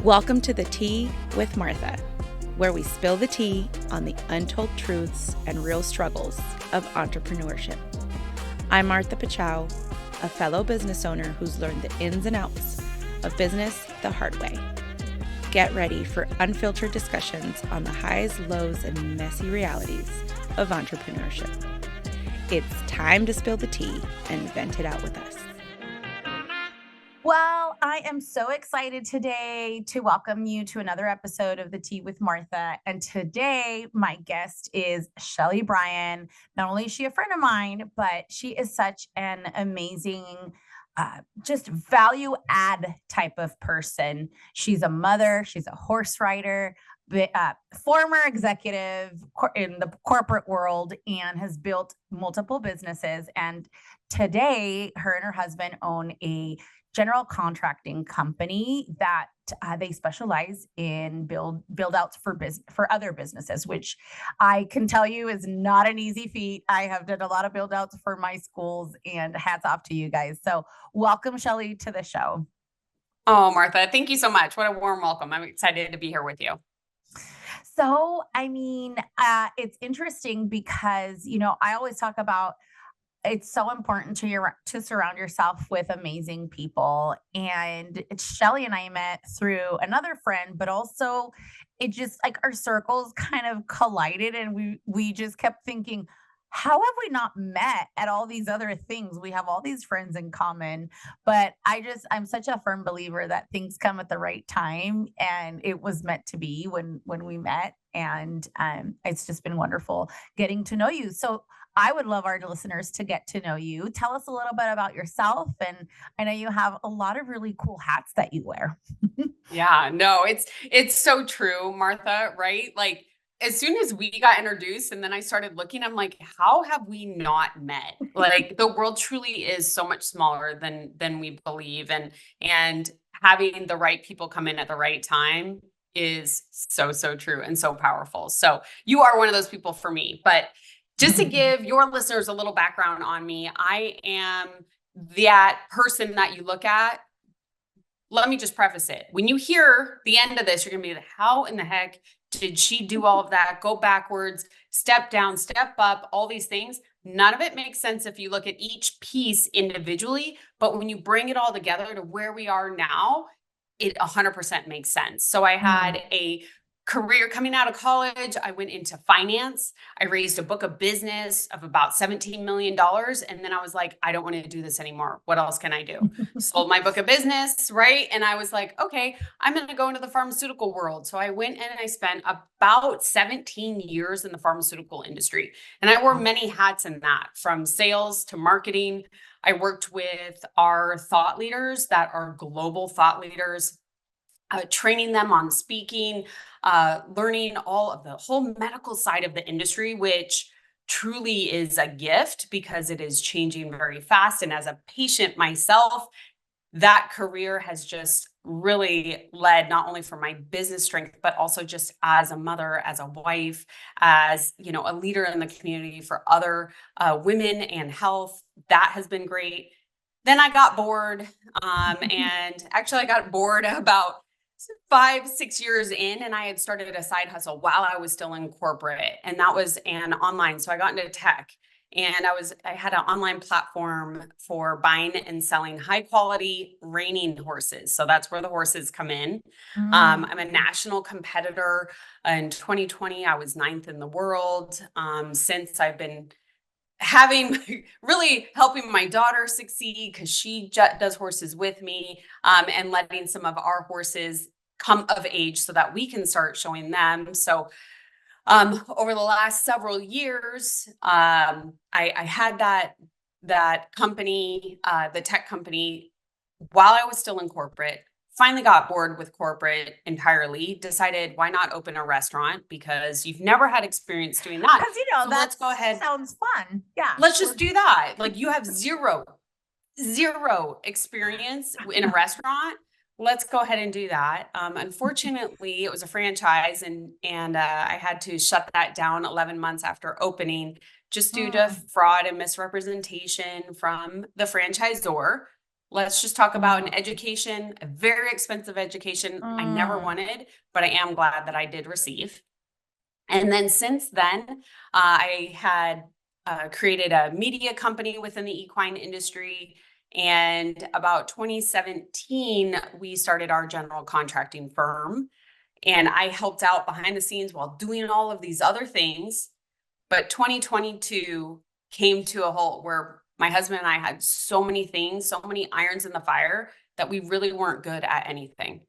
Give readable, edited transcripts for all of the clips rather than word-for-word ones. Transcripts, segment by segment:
Welcome to the Tea with Martha, where we spill the tea on the untold truths and real struggles of entrepreneurship. I'm Martha Pachow, a fellow business owner who's learned the ins and outs of business the hard way. Get ready for unfiltered discussions on the highs, lows, and messy realities of entrepreneurship. It's time to spill the tea and vent it out with us. Well, I am so excited today to welcome you to another episode of The Tea with Martha. And today, my guest is Sheley Brien. Not only is she a friend of mine, but she is such an amazing, just value add type of person. She's a mother, she's a horse rider, former executive in the corporate world, and has built multiple businesses. And today, her and her husband own a general contracting company that they specialize in build outs for other businesses, which I can tell you is not an easy feat. I have done a lot of build outs for my schools, and hats off to you guys. So welcome, Sheley, to the show. Oh, Martha, thank you so much. What a warm welcome. I'm excited to be here with you. So, it's interesting because, I always talk about it's so important to surround yourself with amazing people. And Sheley and I met through another friend, but also it just like our circles kind of collided, and we just kept thinking, how have we not met at all these other things? We have all these friends in common, but I'm such a firm believer that things come at the right time, and it was meant to be when we met. And it's just been wonderful getting to know you. So I would love our listeners to get to know you. Tell us a little bit about yourself. And I know you have a lot of really cool hats that you wear. Yeah, no, it's so true, Martha, right? Like as soon as we got introduced and then I started looking, I'm like, how have we not met? Like the world truly is so much smaller than we believe. And having the right people come in at the right time is so true and so powerful. So you are one of those people for me. But just to give your listeners a little background on me, I am that person that you look at. Let me just preface it. When you hear the end of this, you're going to be like, how in the heck did she do all of that? Go backwards, step down, step up, all these things. None of it makes sense if you look at each piece individually. But when you bring it all together to where we are now, it 100% makes sense. So I had a career coming out of college. I went into finance. I raised a book of business of about $17 million. And then I was like, I don't want to do this anymore. What else can I do? Sold my book of business, right? And I was like, okay, I'm going to go into the pharmaceutical world. So I went and I spent about 17 years in the pharmaceutical industry. And I wore many hats in that, from sales to marketing. I worked with our thought leaders that are global thought leaders, training them on speaking, learning all of the whole medical side of the industry, which truly is a gift because it is changing very fast. And as a patient myself, that career has just really led not only for my business strength, but also just as a mother, as a wife, as, a leader in the community for other women and health. That has been great. Then I got bored. And actually I got bored about 5-6 years in, and I had started a side hustle while I was still in corporate, and that was an online. So I got into tech, and I had an online platform for buying and selling high quality reining horses. So that's where the horses come in. I'm a national competitor. In 2020, I was 9th in the world. Since I've been really helping my daughter succeed because she does horses with me, and letting some of our horses come of age so that we can start showing them. So over the last several years, I had that company, the tech company, while I was still in corporate. Finally got bored with corporate entirely, decided why not open a restaurant, because you've never had experience doing that. Because, let's go ahead. Sounds fun. Yeah. Let's just do that. Like you have zero experience in a restaurant. Let's go ahead and do that. Unfortunately, it was a franchise, and I had to shut that down 11 months after opening, just due to fraud and misrepresentation from the franchisor. Let's just talk about an education, a very expensive education I never wanted, but I am glad that I did receive. And then since then, I had created a media company within the equine industry. And about 2017, we started our general contracting firm. And I helped out behind the scenes while doing all of these other things. But 2022 came to a halt where my husband and I had so many things, so many irons in the fire that we really weren't good at anything.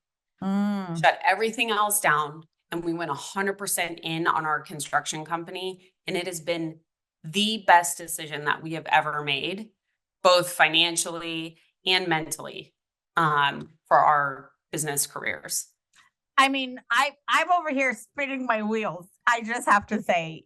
Shut everything else down, and we went 100% in on our construction company. And it has been the best decision that we have ever made, both financially and mentally, for our business careers. I mean, I'm over here spinning my wheels. I just have to say,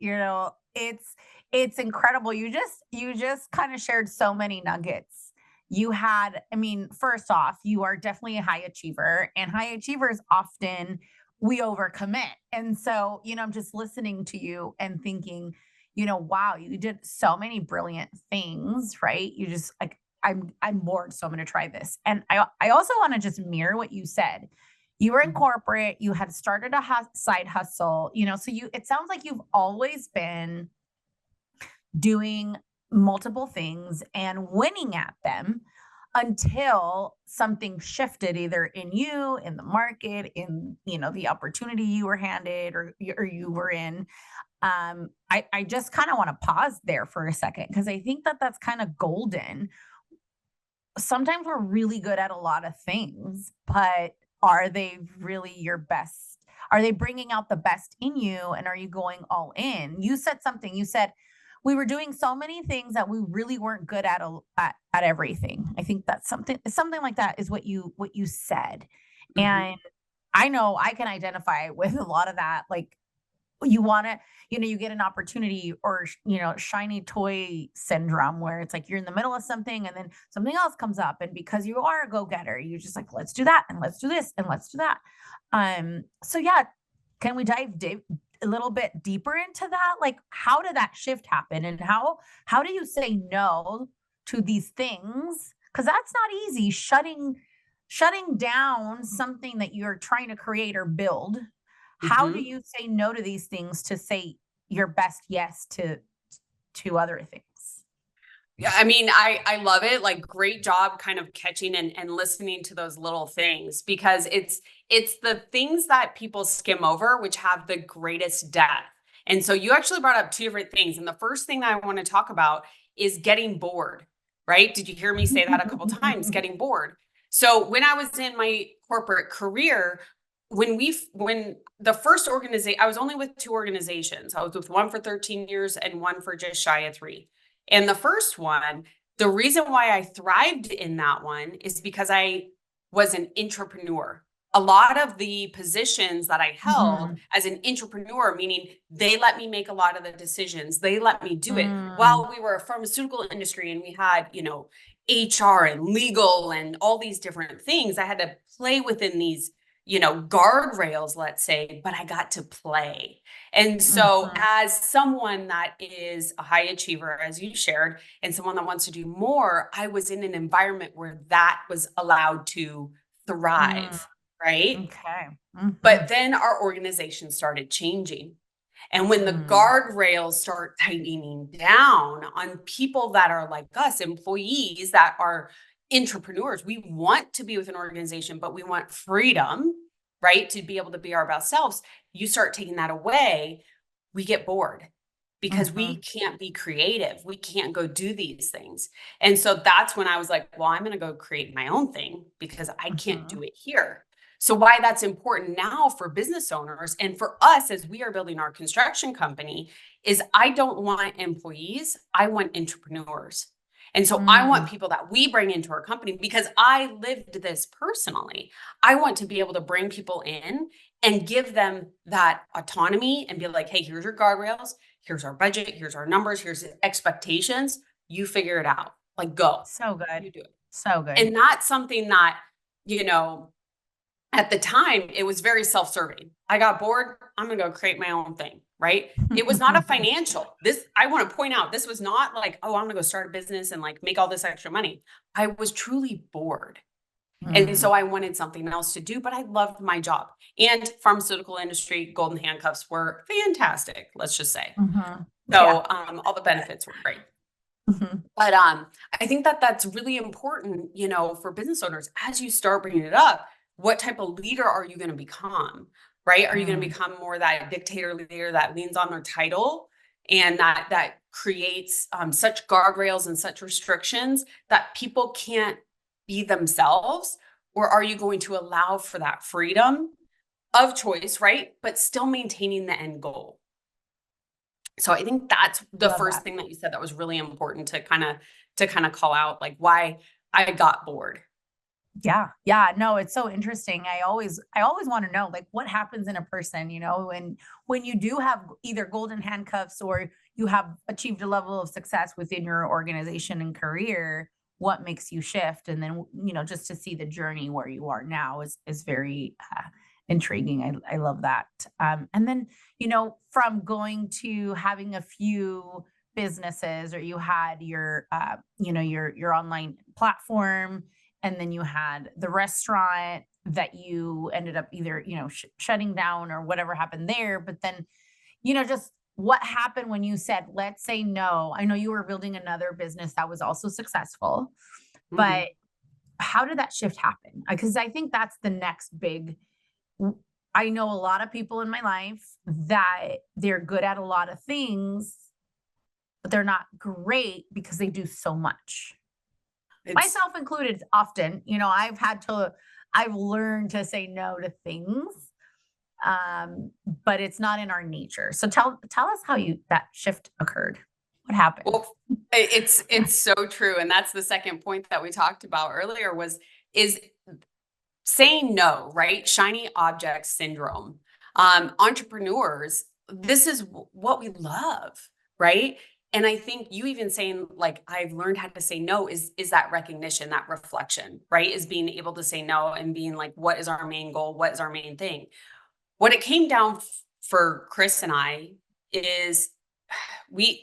it's incredible. You just kind of shared so many nuggets. I mean, first off, you are definitely a high achiever, and high achievers often we overcommit. And so, I'm just listening to you and thinking, wow, you did so many brilliant things, right? You just like, I'm bored, so I'm going to try this. And I also want to just mirror what you said. You were in corporate, you had started a side hustle, so it sounds like you've always been doing multiple things and winning at them until something shifted either in you, in the market, in, the opportunity you were handed or you were in. I just kind of want to pause there for a second, because I think that that's kind of golden. Sometimes we're really good at a lot of things, but are they really your best? Are they bringing out the best in you? And are you going all in? You said something. You said we were doing so many things that we really weren't good at everything. I think that's something like that is what you said. And I know I can identify with a lot of that. Like, you want to, you get an opportunity or, shiny toy syndrome, where it's like you're in the middle of something and then something else comes up. And because you are a go-getter, you're just like, let's do that. And let's do this. And let's do that. So yeah, can we dive a little bit deeper into that? Like, how did that shift happen? And how do you say no to these things? Because that's not easy. Shutting down something that you're trying to create or build. How do you say no to these things to say your best yes to other things? Yeah, I mean, I love it. Like, great job kind of catching and listening to those little things, because it's the things that people skim over, which have the greatest depth. And so you actually brought up two different things. And the first thing that I want to talk about is getting bored, right? Did you hear me say that a couple times? Getting bored. So when I was in my corporate career, when the first organization, I was only with two organizations. I was with one for 13 years and one for just shy of 3. And the first one, the reason why I thrived in that one is because I was an entrepreneur. A lot of the positions that I held as an entrepreneur, meaning they let me make a lot of the decisions, they let me do it. While we were a pharmaceutical industry and we had, HR and legal and all these different things, I had to play within these guardrails, let's say, but I got to play. And so as someone that is a high achiever, as you shared, and someone that wants to do more, I was in an environment where that was allowed to thrive, right? Okay. But then our organization started changing. And when the guardrails start tightening down on people that are like us, employees that are entrepreneurs, we want to be with an organization, but we want freedom, right? To be able to be our best selves. You start taking that away, we get bored because we can't be creative. We can't go do these things. And so that's when I was like, well, I'm going to go create my own thing because I can't do it here. So why that's important now for business owners and for us as we are building our construction company is I don't want employees. I want entrepreneurs. And so I want people that we bring into our company because I lived this personally. I want to be able to bring people in and give them that autonomy and be like, hey, here's your guardrails. Here's our budget. Here's our numbers. Here's the expectations. You figure it out. Like, go. So good. You do it. So good. And that's something that, at the time, it was very self-serving. I got bored. I'm going to go create my own thing. right? It was not a financial. I want to point out, this was not like, oh, I'm going to go start a business and like make all this extra money. I was truly bored. And so I wanted something else to do, but I loved my job. And pharmaceutical industry, golden handcuffs were fantastic, let's just say. So all the benefits were great. But I think that that's really important, you know, for business owners as you start bringing it up. What type of leader are you going to become? Right? Are you going to become more that dictator leader that leans on their title and that creates such guardrails and such restrictions that people can't be themselves? Or are you going to allow for that freedom of choice, right? But still maintaining the end goal. So I think that's the first thing that you said that was really important to kind of call out, like why I got bored. Yeah. Yeah. No, it's so interesting. I always want to know like what happens in a person, you know, when you do have either golden handcuffs or you have achieved a level of success within your organization and career, what makes you shift? And then, you know, just to see the journey where you are now is very intriguing. I love that. And then, you know, from going to having a few businesses, or you had your, you know, your online platform, and then you had the restaurant that you ended up either, you know, shutting down or whatever happened there. But then, you know, just what happened when you said, let's say no. I know you were building another business that was also successful, but how did that shift happen? Because I think that's the next big, I know a lot of people in my life that they're good at a lot of things, but they're not great because they do so much. Myself included often, you know, I've learned to say no to things. But it's not in our nature. So tell us how that shift occurred. What happened? Well, it's so true. And that's the second point that we talked about earlier is saying no, right? Shiny object syndrome. Entrepreneurs, this is what we love, right? And I think you even saying like, I've learned how to say no is that recognition, that reflection, right? Is being able to say no and being like, what is our main goal? What is our main thing? What it came down for Chris and I is we're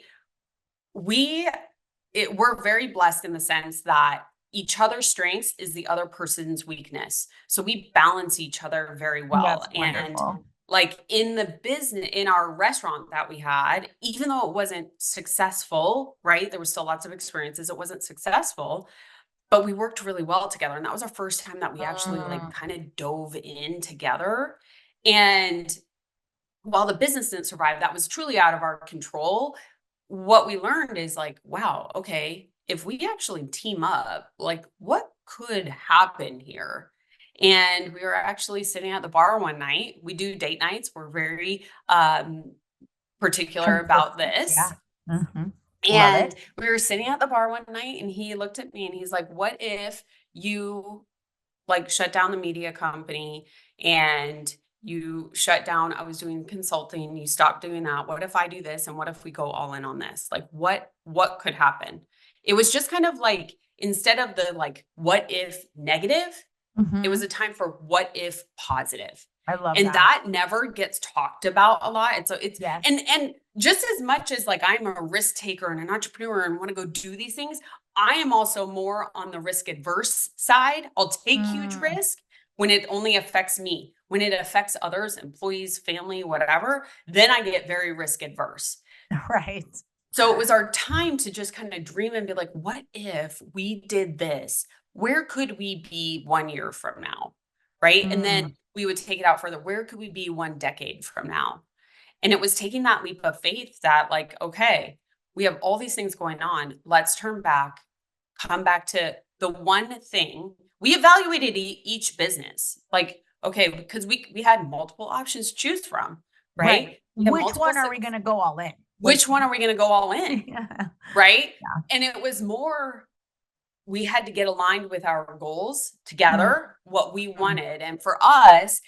very blessed in the sense that each other's strengths is the other person's weakness. So we balance each other very well. That's wonderful. And like in the business, in our restaurant that we had, even though it wasn't successful, right? There was still lots of experiences. It wasn't successful, but we worked really well together. And that was our first time that we actually like kind of dove in together. And while the business didn't survive, that was truly out of our control. What we learned is like, wow, okay, if we actually team up, like what could happen here? And we were actually sitting at the bar one night. We do date nights. We're very particular about this. Yeah. And we were sitting at the bar one night and he looked at me and he's like, what if you like shut down the media company and you shut down, I was doing consulting, you stopped doing that. What if I do this? And what if we go all in on this? Like what could happen? It was just kind of like, instead of the like, what if negative, it was a time for what if positive. I love and that never gets talked about a lot. And so it's, Yes. and just as much as like I'm a risk taker and an entrepreneur and want to go do these things, I am also more on the risk adverse side. I'll take huge risk when it only affects me. When it affects others, employees, family, whatever, then I get very risk adverse. Right. So it was our time to just kind of dream and be like, what if we did this? Where could we be 1 year from now? Right. And then we would take it out further. Where could we be 1 decade from now? And it was taking that leap of faith that like, okay, we have all these things going on. Let's turn back, come back to the one thing. We evaluated each business. Like, okay, because we had multiple options to choose from, right? Which one are we going to go all in? Which one are we going to go all in? Yeah. Right. Yeah. And it was more, we had to get aligned with our goals together, what we wanted. And for us,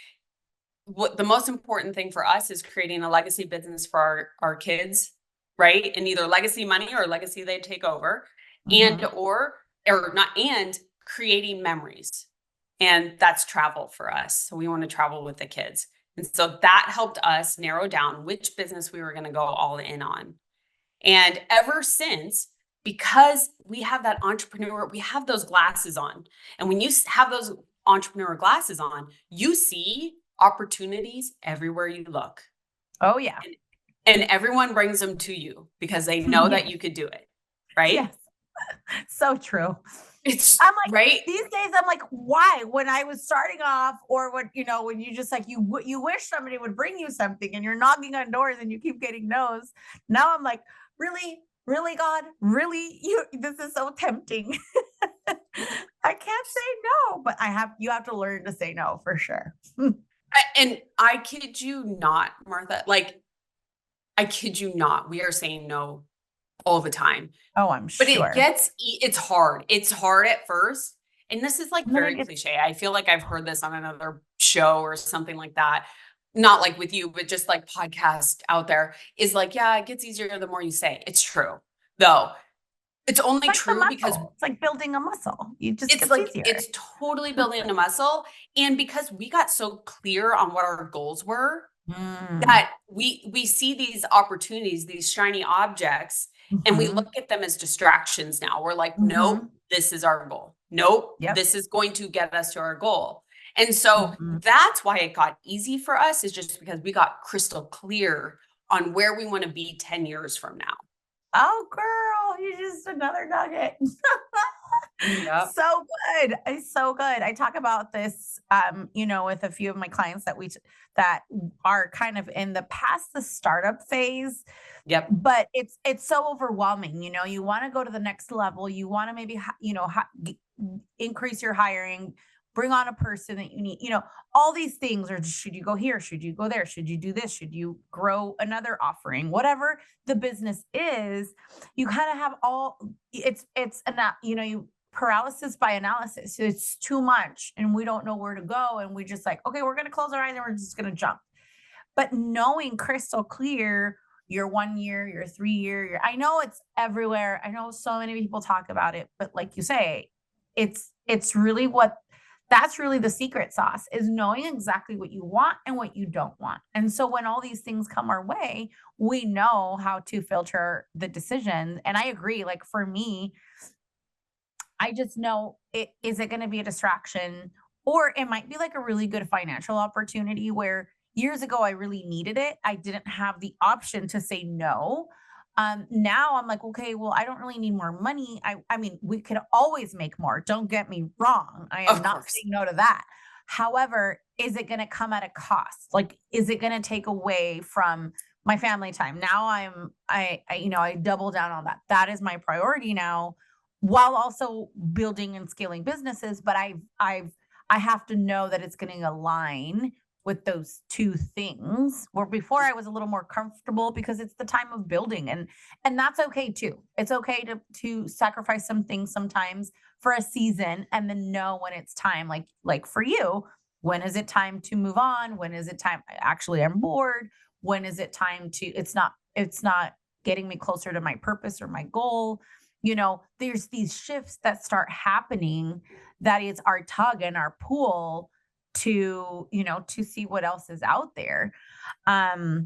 what the most important thing for us is creating a legacy business for our kids, right? And either legacy money or legacy they take over, and creating memories. And that's travel for us. So we want to travel with the kids. And so that helped us narrow down which business we were going to go all in on. And ever since, because we have that entrepreneur, we have those glasses on. And when you have those entrepreneur glasses on, you see opportunities everywhere you look. Oh, yeah. And everyone brings them to you because they know that you could do it. Right? Yes. So true. I'm like, right. These days, I'm like, why? When I was starting off, or when you just like you wish somebody would bring you something, and you're knocking on doors and you keep getting no's. Now I'm like, really, God, really? This is so tempting. I can't say no, but you have to learn to say no for sure. And I kid you not, Martha. Like, I kid you not. We are saying no all the time. Oh, I'm But sure. it's hard. It's hard at first. And this is like very cliche. I feel like I've heard this on another show or something like that. Not like with you, but just like podcast out there is like, yeah, it gets easier the more you say. It's true. Though it's only true because it's like building a muscle. it's totally building a muscle. And because we got so clear on what our goals were, that we see these opportunities, these shiny objects, and we look at them as distractions now. We're like, nope, this is our goal. Nope, this is going to get us to our goal. And so that's why it got easy for us, is just because we got crystal clear on where we want to be 10 years from now. Oh, girl, you're just another nugget. Yep. So good. It's so good. I talk about this, with a few of my clients that are kind of in the past the startup phase. Yep. But it's so overwhelming. You want to go to the next level. You want to maybe, increase your hiring, bring on a person that you need, all these things. Or should you go here? Should you go there? Should you do this? Should you grow another offering? Whatever the business is, you kind of have paralysis by analysis. It's too much and we don't know where to go. And we just like, okay, we're going to close our eyes and we're just going to jump. But knowing crystal clear your 1 year, your 3 year, I know it's everywhere. I know so many people talk about it, but like you say, it's really that's really the secret sauce, is knowing exactly what you want and what you don't want. And so when all these things come our way, we know how to filter the decision. And I agree, like for me, I just know is it going to be a distraction, or it might be like a really good financial opportunity where years ago I really needed it. I didn't have the option to say no. Now I'm like, okay, well, I don't really need more money. I mean, we could always make more. Don't get me wrong. I am not saying no to that. However, is it going to come at a cost? Like, is it going to take away from my family time? Now I double down on that. That is my priority now, while also building and scaling businesses. But I have to know that it's going to align with those two things, where before I was a little more comfortable because it's the time of building, and that's okay too. It's okay to sacrifice some things sometimes for a season, and then know when it's time, like for you, when is it time to move on? When is it time? Actually, I'm bored. When is it time to, it's not getting me closer to my purpose or my goal. There's these shifts that start happening, that is our tug and our pull to see what else is out there. I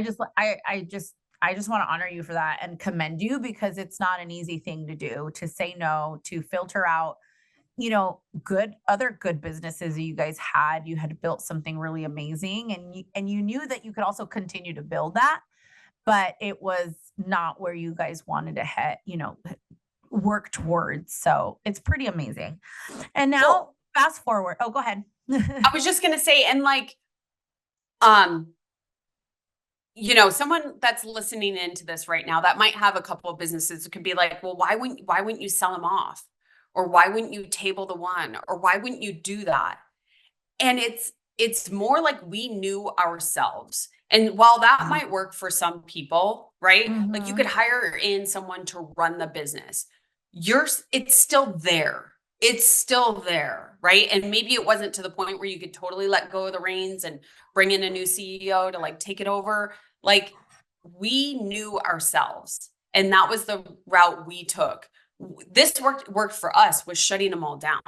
just want to honor you for that and commend you, because it's not an easy thing to do, to say no, to filter out, other good businesses that you guys had. You had built something really amazing, and you knew that you could also continue to build that, but it was not where you guys wanted to head, work towards. So it's pretty amazing. And now, fast forward. Oh, go ahead. I was just going to say, and like, someone that's listening into this right now that might have a couple of businesses could be like, well, why wouldn't you sell them off? Or why wouldn't you table the one? Or why wouldn't you do that? And it's more like we knew ourselves. And while that might work for some people, right? Like you could hire in someone to run the business. It's still there. It's still there, right? And maybe it wasn't to the point where you could totally let go of the reins and bring in a new CEO to like take it over. Like, we knew ourselves, and that was the route we took. This worked for us, was shutting them all down.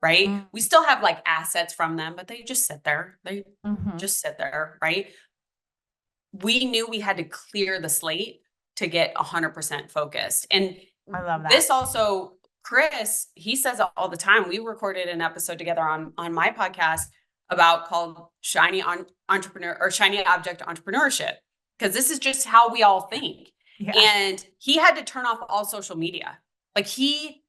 right? Mm. We still have like assets from them, but they just sit there. They Mhm. just sit there, right? We knew we had to clear the slate to get 100% focused. And I love that. this also, Chris, he says it all the time. We recorded an episode together on my podcast about called Entrepreneur or Shiny Object Entrepreneurship, because this is just how we all think. Yeah. And he had to turn off all social media. Like he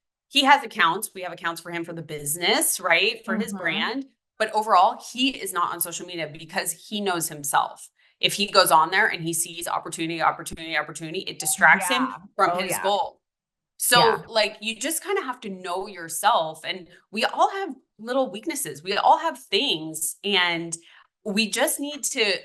has accounts. We have accounts for him for the business, right? For his Mhm. brand. But overall, he is not on social media because he knows himself. If he goes on there and he sees opportunity, it distracts him Yeah. from Oh, his yeah. goal. Yeah. So like you just kind of have to know yourself, and we all have little weaknesses. We all have things, and we just need to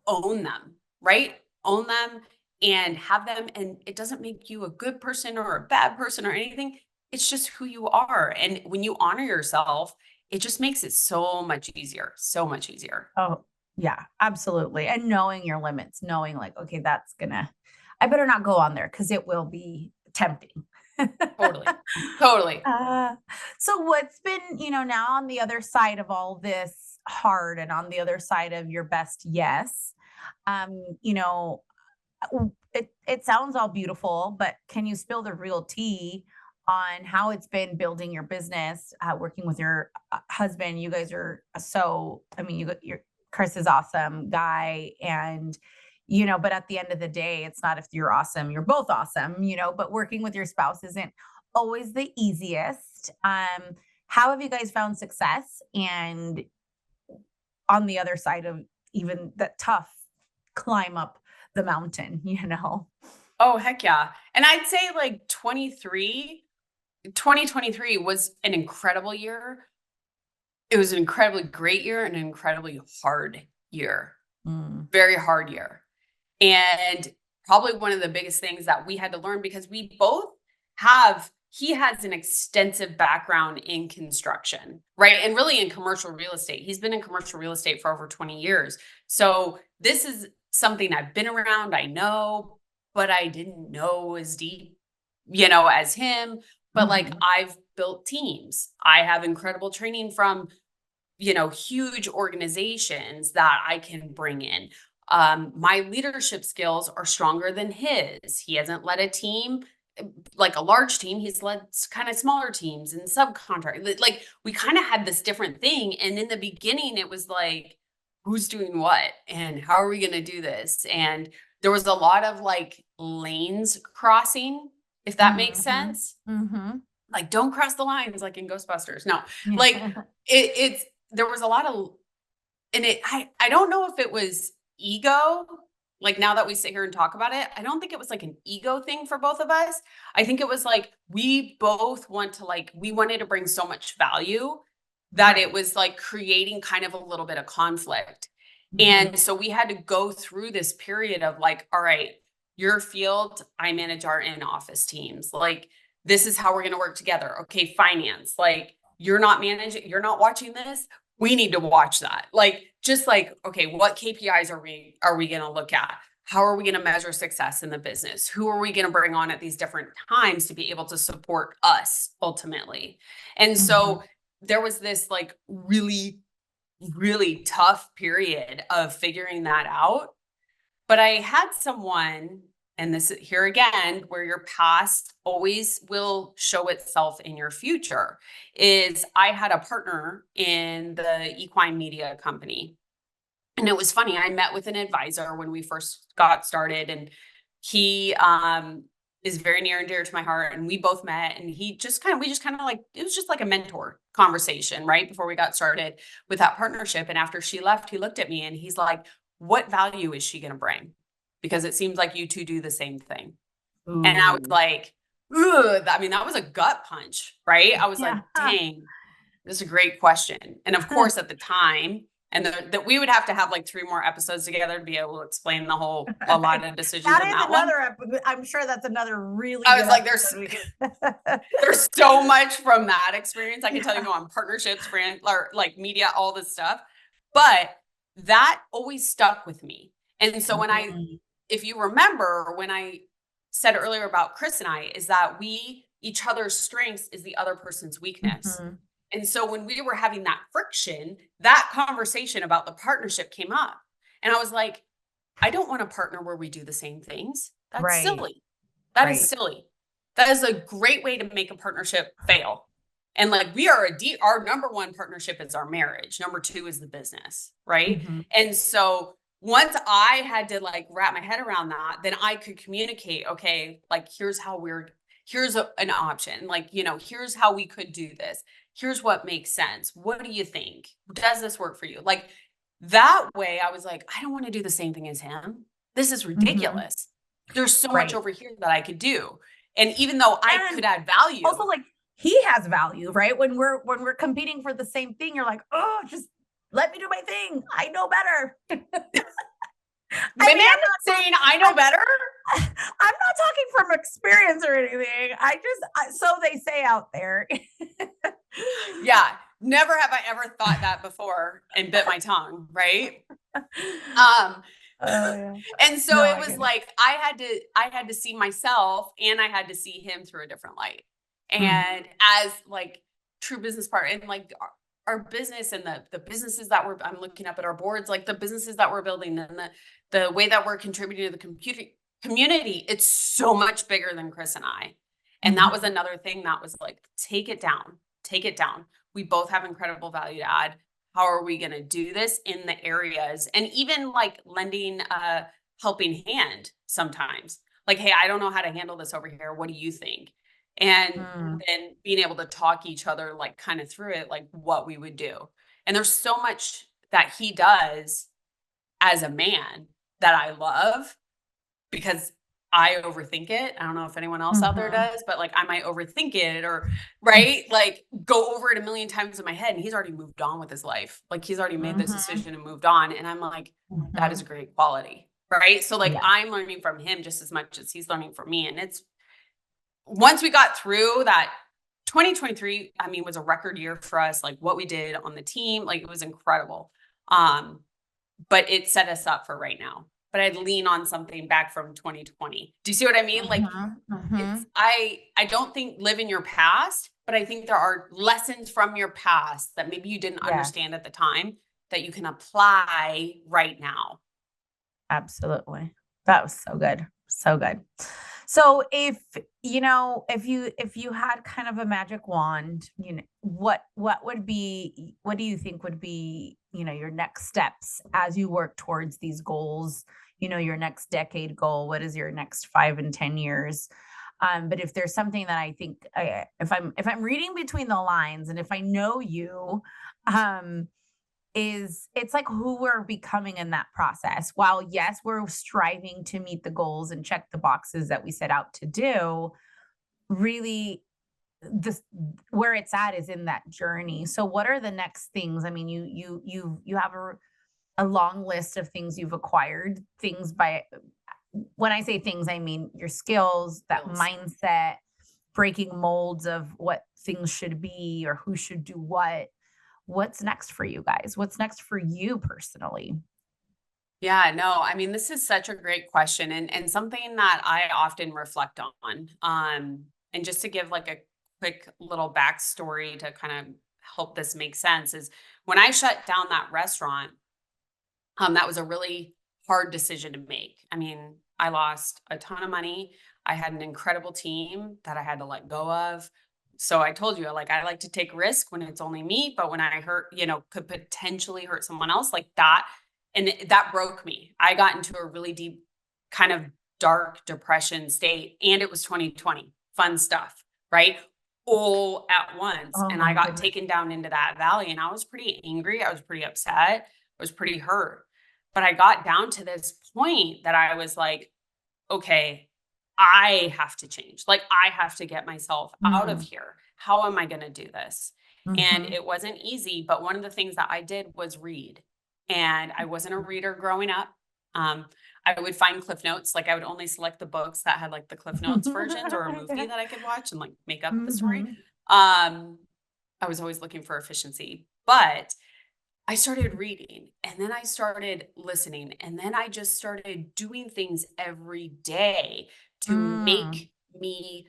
own them, right? Own them and have them. And it doesn't make you a good person or a bad person or anything. It's just who you are. And when you honor yourself, it just makes it so much easier, so much easier. Oh, yeah, absolutely. And knowing your limits, knowing like, okay, I better not go on there because it will be tempting. Totally. Totally. Uh, so what's been, now on the other side of all this hard and on the other side of your best yes, um, you know, it sounds all beautiful, but can you spill the real tea on how it's been building your business, working with your husband? You guys are I mean, you're Chris is awesome guy, and but at the end of the day, it's not if you're awesome, you're both awesome, but working with your spouse isn't always the easiest. How have you guys found success, and on the other side of even that tough climb up the mountain? Oh, heck yeah. And I'd say like 2023 was an incredible year. It was an incredibly great year and an incredibly hard year. Mm. Very hard year. And probably one of the biggest things that we had to learn, because he has an extensive background in construction, right? And really in commercial real estate. He's been in commercial real estate for over 20 years. So this is something I've been around, I know, but I didn't know as deep, as him. But like Mhm. I've built teams. I have incredible training from, huge organizations that I can bring in. My leadership skills are stronger than his. He hasn't led a team, like a large team. He's led kind of smaller teams and subcontract. Like we kind of had this different thing. And in the beginning, it was like, who's doing what and how are we going to do this? And there was a lot of like lanes crossing, if that makes Mhm. sense. Mhm. Like, don't cross the lines, like in Ghostbusters. No, like Yeah. it's there was a lot of, and I don't know if it was ego. Like now that we sit here and talk about it, I don't think it was like an ego thing for both of us. I think it was like we both we wanted to bring so much value that it Right. was like creating kind of a little bit of conflict. Mhm. And so we had to go through this period of like, all right, your field, I manage our in-office teams. Like, this is how we're going to work together. Okay, finance, like you're not watching this. We need to watch that. Like, just like, okay, what KPIs are we going to look at? How are we going to measure success in the business? Who are we going to bring on at these different times to be able to support us ultimately? And Mhm. so there was this like really, really tough period of figuring that out. But I had someone, and this here again, where your past always will show itself in your future, is I had a partner in the equine media company. And it was funny. I met with an advisor when we first got started, and he is very near and dear to my heart. And we both met, and we just kind of like, it was just like a mentor conversation right before we got started with that partnership. And after she left, he looked at me and he's like, what value is she going to bring? Because it seems like you two do the same thing. And I was Ooh. like, ugh, I mean, that was a gut punch, right? I was like, Yeah. dang, this is a great question. And of course, at the time, and that we would have to have like 3 more episodes together to be able to explain a lot of decisions in That is that one. another I'm sure that's another really I good was like, episode we could. there's so much from that experience. I can tell you on partnerships, brand, or like media, all this stuff. But that always stuck with me. And so Mhm. if you remember when I said earlier about Chris and I, is that each other's strengths is the other person's weakness. Mhm. And so when we were having that friction, that conversation about the partnership came up. And I was like, I don't want to partner where we do the same things. That's Right. silly. That is Right. silly. That is a great way to make a partnership fail. And like we are our number one partnership is our marriage. Number two is the business, right? Mhm. And so once I had to like wrap my head around that, then I could communicate, okay, like here's an option. Like, here's how we could do this. Here's what makes sense. What do you think? Does this work for you? Like that way I was like, I don't want to do the same thing as him. This is Mhm. ridiculous. There's so much Right. over here that I could do. And even though I And could add value, also, like, he has value, right? When we're competing for the same thing, you're like, oh, just let me do my thing. I know better. I women mean, I'm not saying I know I'm, better. I'm not talking from experience or anything. So they say out there. Yeah. Never have I ever thought that before and bit my tongue, right? Um, Oh yeah. and so No, it I was get it. like I had to see myself and I had to see him through a different light. Mhm. And as like true business partner and like our business and the businesses that I'm looking up at our boards, like the businesses that we're building and the way that we're contributing to the community, it's so much bigger than Chris and I. And that was Mhm. another thing that was like, take it down, take it down. We both have incredible value to add. How are we going to do this in the areas and even like lending a helping hand sometimes, like, hey, I don't know how to handle this over here, what do you think? And Mm. then being able to talk each other like kind of through it, like what we would do. And there's so much that he does as a man that I love because I overthink it. I don't know if anyone else out there Mhm. does, but like I might overthink it or right, like go over it a million times in my head. And he's already moved on with his life. Like he's already made this Mhm. decision and moved on. And I'm like, that is a Mhm. great quality. Right. So like Yeah. I'm learning from him just as much as he's learning from me. And it's once we got through that 2023, I mean, was a record year for us. Like what we did on the team, like it was incredible. Um, but it set us up for right now. But I'd lean on something back from 2020. Do you see what I mean? Like Mhm. it's Mhm. I don't think live in your past, but I think there are lessons from your past that maybe you didn't Yes. understand at the time that you can apply right now. Absolutely. That was so good. So good. So if you had kind of a magic wand, what do you think would be, your next steps as you work towards these goals, your next decade goal, what is your next 5 and 10 years? But if there's something that I think if I'm reading between the lines and if I know you, um it's like who we're becoming in that process. While yes, we're striving to meet the goals and check the boxes that we set out to do, really this where it's at is in that journey. So what are the next things? I mean, you have a long list of things you've acquired, things by when I say things, I mean your skills, that Skills. mindset, breaking molds of what things should be or who should do what. What's next for you guys? What's next for you personally? Yeah, no, I mean, this is such a great question and something that I often reflect on. And just to give like a quick little backstory to kind of help this make sense is when I shut down that restaurant, that was a really hard decision to make. I mean, I lost a ton of money. I had an incredible team that I had to let go of. So I told you, like, I like to take risk when it's only me, but when I hurt, could potentially hurt someone else like that. And that broke me. I got into a really deep kind of dark depression state. And it was 2020, fun stuff, right? All at once. Oh And I my got goodness. taken down into that valley and I was pretty angry. I was pretty upset. I was pretty hurt. But I got down to this point that I was like, okay, I have to change. Like, I have to get myself out of Mm, here. How am I going to do this? And mhm. it wasn't easy. But one of the things that I did was read. And I wasn't a reader growing up. Um, I would find Cliff Notes. Like, I would only select the books that had like the Cliff Notes versions or a movie that I could watch and like make up the story. Mhm. I was always looking for efficiency. But I started reading and then I started listening and then I just started doing things every day to Mm, make me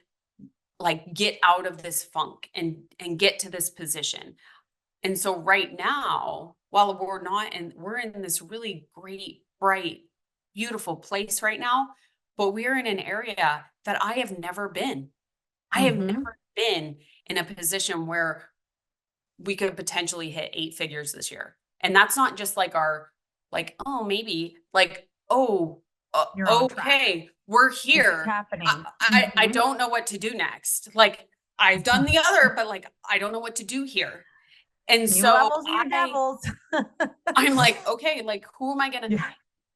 like get out of this funk and get to this position. And so right now, while we're in this really great, bright, beautiful place right now, but we're in an area that I have never been. I have Mm-hmm. never been in a position where we could potentially hit 8 figures this year. And that's not just like oh, maybe like, oh, You're on track. okay, we're This is here. happening. I Mm-hmm. don't know what to do next. Like I've done the other, but like I don't know what to do here. And New so levels, new devils. I'm like, okay, like who am I gonna? Yeah.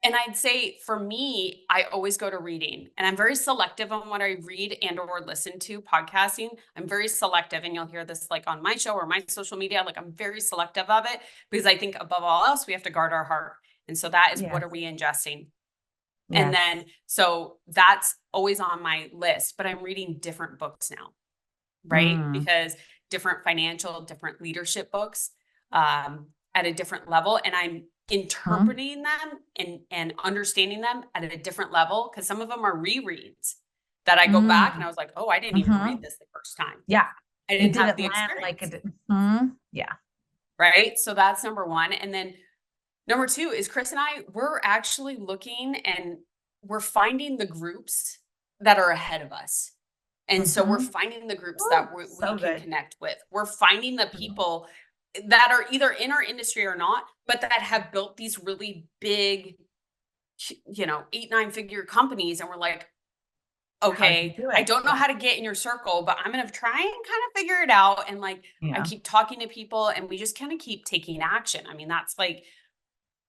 And I'd say for me, I always go to reading, and I'm very selective on what I read and or listen to podcasting. I'm very selective, and you'll hear this like on my show or my social media. Like I'm very selective of it because I think above all else, we have to guard our heart. And so that is what Yes. are we ingesting? And Yes. then so that's always on my list, but I'm reading different books now, right? Mm. Because different financial, different leadership books at a different level. And I'm Mm-hmm. interpreting them and understanding them at a different level. Because some of them are rereads that I go back and I was like, oh, I didn't even Mm-hmm. read this the first time. Yeah. I It didn't have didn't the land like experience. it did. Mm-hmm. Yeah. Right. So that's number one. And then number two is Chris and I, we're actually looking and we're finding the groups that are ahead of us. And so we're Mm-hmm. finding the groups Ooh, that we so can good. connect with. We're finding the Mhm. people that are either in our industry or not, but that have built these really big, 8, 9 figure companies. And we're like, How'd you okay, do I it? don't know Yeah. how to get in your circle, but I'm going to try and kind of figure it out. And like, I Yeah. keep talking to people and we just kind of keep taking action. I mean, that's like,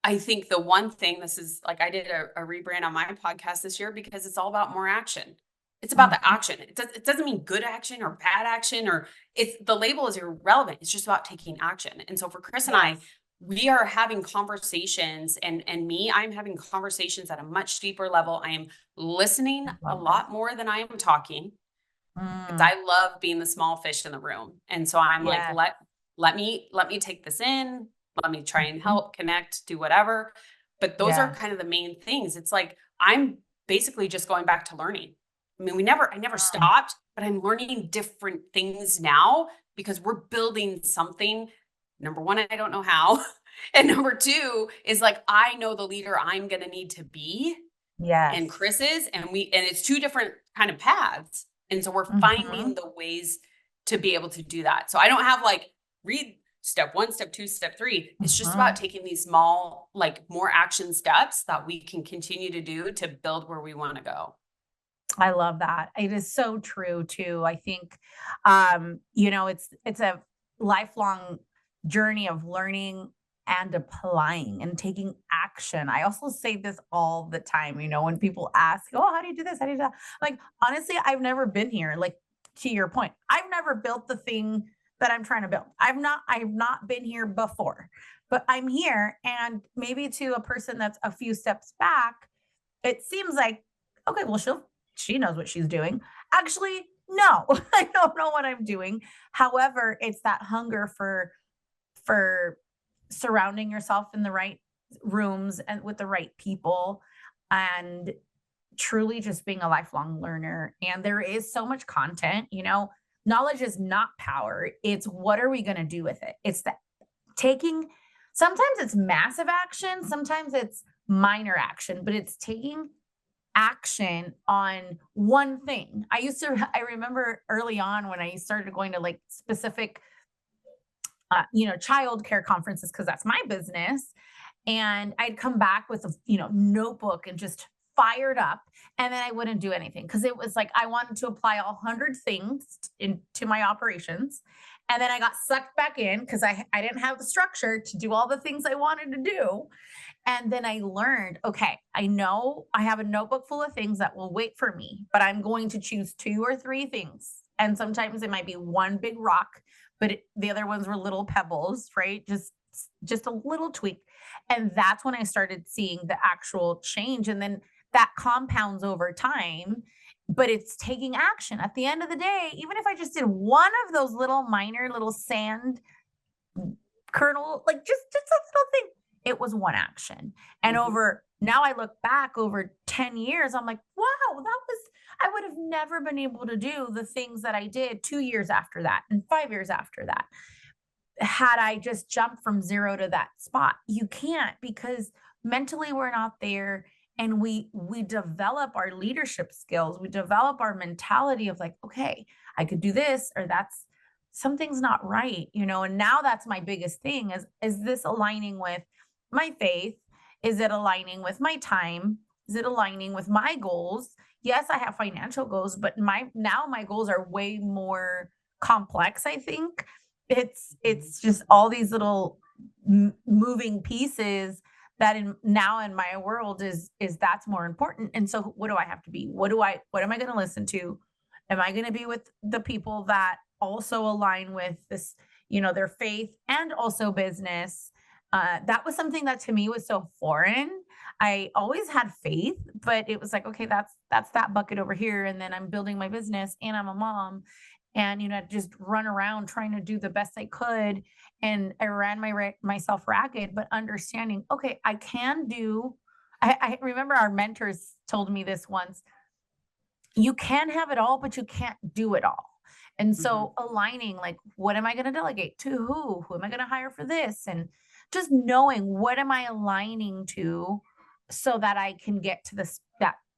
I think the one thing this is like I did a rebrand on my podcast this year because it's all about more action. It's about the Mhm. action. It doesn't mean good action or bad action or it's the label is irrelevant. It's just about taking action. And so for Chris and I, Yes. we are having conversations and me, I'm having conversations at a much deeper level. I am listening I a love that. lot more than I am talking because Mm. I love being the small fish in the room. And so I'm like, Yes. let me take this in. Let me try and Mhm. help, connect, do whatever. But those are Yes. kind of the main things. It's like I'm basically just going back to learning. I mean, I never Mm. stopped, but I'm learning different things now because we're building something. Number one, I don't know how. And number two is like I know the leader I'm gonna need to be and Yes. Chris is, and it's two different kind of paths. And so we're finding Mhm. the ways to be able to do that. So I don't have like read step 1, step 2, step 3. It's just about Mhm. taking these small, like more action steps that we can continue to do to build where we want to go. I love that. It is so true too. I think it's a lifelong journey of learning and applying and taking action. I also say this all the time, when people ask, "Oh, how do you do this? How do you do that?" Like, honestly, I've never been here. Like, to your point, I've never built the thing that I'm trying to build. I've not been here before, but I'm here. And maybe to a person that's a few steps back, it seems like, okay, well, she knows what she's doing. Actually, no, I don't know what I'm doing. However, it's that hunger for surrounding yourself in the right rooms and with the right people, and truly just being a lifelong learner. And there is so much content, knowledge is not power. It's what are we going to do with it? It's the taking, sometimes it's massive action, sometimes it's minor action, but it's taking action on one thing. I remember early on when I started going to like specific, childcare conferences, because that's my business. And I'd come back with a, notebook and just fired up. And then I wouldn't do anything because it was like I wanted to apply all 100 things into my operations. And then I got sucked back in because I didn't have the structure to do all the things I wanted to do. And then I learned, okay, I know I have a notebook full of things that will wait for me, but I'm going to choose 2 or 3 things. And sometimes it might be one big rock, but the other ones were little pebbles, right? Just a little tweak. And that's when I started seeing the actual change. And then that compounds over time, but it's taking action. At the end of the day, even if I just did one of those little minor little sand kernel, like just a little thing, it was one action. And Mhm. over now I look back over 10 years, I'm like, wow, I would have never been able to do the things that I did 2 years after that and 5 years after that had I just jumped from zero to that spot. You can't, because mentally we're not there, and we develop our leadership skills. We develop our mentality of like, okay, I could do this, or that's something's not right, and now that's my biggest thing is this aligning with my faith? Is it aligning with my time? Is it aligning with my goals? Yes, I have financial goals, but my goals are way more complex, I think. It's just all these little moving pieces that in my world is that's more important. And so what do I have to be? What am I going to listen to? Am I going to be with the people that also align with this, their faith and also business? That was something that to me was so foreign. I always had faith, but it was like, okay, that's that bucket over here. And then I'm building my business and I'm a mom, and, just run around trying to do the best I could. And I ran myself ragged, but understanding, okay, I can do, I remember our mentors told me this once: you can have it all, but you can't do it all. And so aligning, like, what am I going to delegate to who am I going to hire for this? And just knowing what am I aligning to so that I can get to this,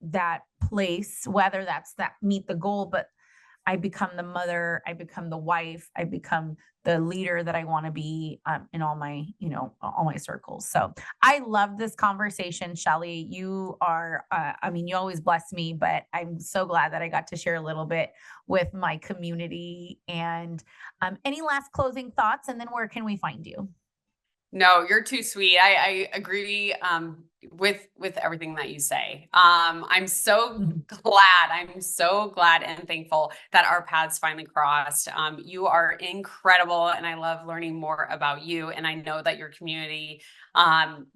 that place, whether that's that meet the goal, but I become the mother, I become the wife, I become the leader that I want to be in all my, all my circles. So I love this conversation, Sheley. You are, you always bless me, but I'm so glad that I got to share a little bit with my community. And any last closing thoughts? And then where can we find you? No, you're too sweet. I agree with everything that you say. I'm so glad and thankful that our paths finally crossed. You are incredible, and I love learning more about you. And I know that your community,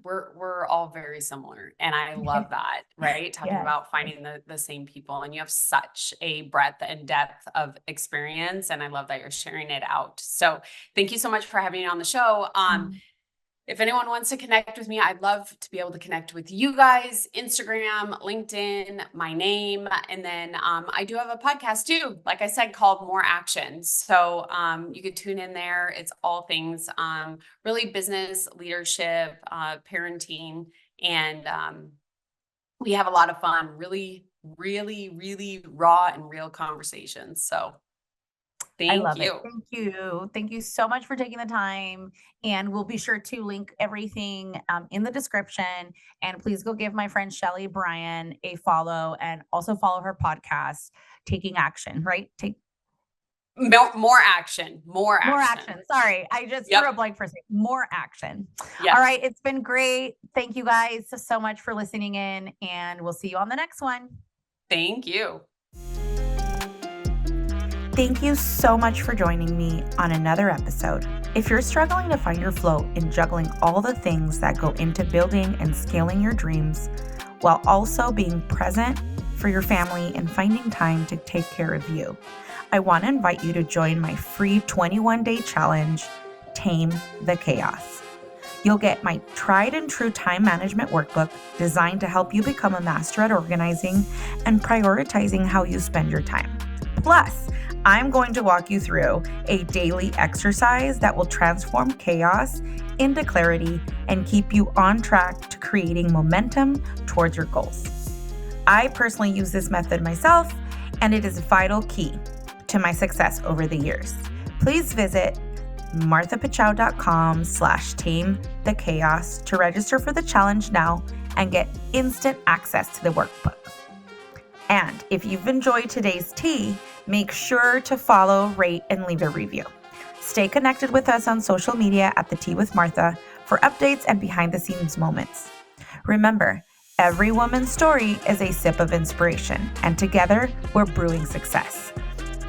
we're all very similar, and I love that. Right, talking about finding the same people, and you have such a breadth and depth of experience, and I love that you're sharing it out. So thank you so much for having me on the show. If anyone wants to connect with me, I'd love to be able to connect with you guys. Instagram, LinkedIn, my name. And then I do have a podcast too, like I said, called More Action. So you could tune in there. It's all things really business, leadership, parenting. And we have a lot of fun, really, really, really raw and real conversations. So I love it. Thank you. Thank you so much for taking the time. And we'll be sure to link everything in the description. And please go give my friend Sheley Brien a follow, and also follow her podcast, Taking Action, right? More action. Sorry. I just threw a blank for a second. More action. Yes. All right. It's been great. Thank you guys so much for listening in, and we'll see you on the next one. Thank you. Thank you so much for joining me on another episode. If you're struggling to find your flow in juggling all the things that go into building and scaling your dreams, while also being present for your family and finding time to take care of you, I want to invite you to join my free 21-day challenge, Tame the Chaos. You'll get my tried and true time management workbook designed to help you become a master at organizing and prioritizing how you spend your time. Plus, I'm going to walk you through a daily exercise that will transform chaos into clarity and keep you on track to creating momentum towards your goals. I personally use this method myself, and it is a vital key to my success over the years. Please visit marthapachow.com/tamethechaos to register for the challenge now and get instant access to the workbook. And if you've enjoyed today's tea, make sure to follow, rate, and leave a review. Stay connected with us on social media at The Tea with Martha for updates and behind-the-scenes moments. Remember, every woman's story is a sip of inspiration, and together we're brewing success.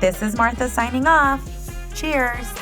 This is Martha signing off. Cheers.